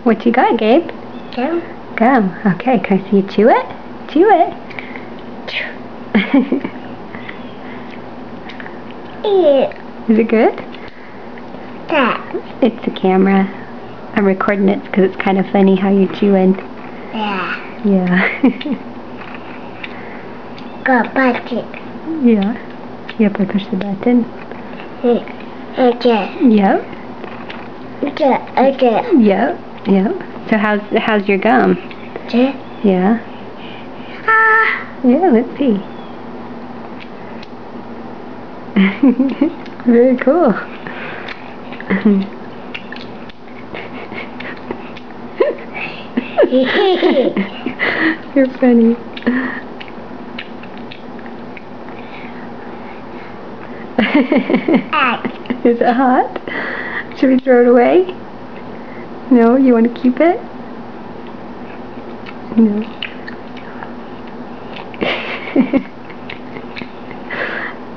What you got, Gabe? Gum. Gum. Okay, can I see you chew it? Chew it. Is it good? That. It's the camera. I'm recording it because it's kind of funny how you're chewing. Yeah. Yeah. Go button. Yeah. Yep, I push the button. Okay. Yep. Okay. Yep. Yep. So how's your gum? Okay. Yeah. Yeah, let's see. Very cool. You're funny. Is it hot? Should we throw it away? No? You want to keep it? No.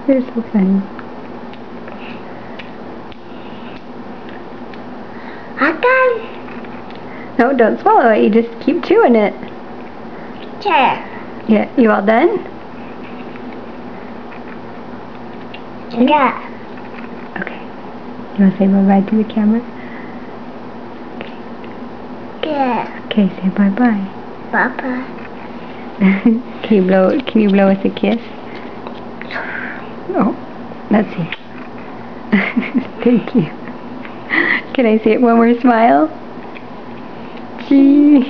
You're so funny. No, don't swallow it. You just keep chewing it. Chair. Yeah. You all done? Yeah. Okay. You want to say bye-bye to the camera? Yeah. Okay, say bye-bye. Bye-bye. Can you blow us a kiss? Oh, let's see. Thank you. Can I say it one more smile? Cheese.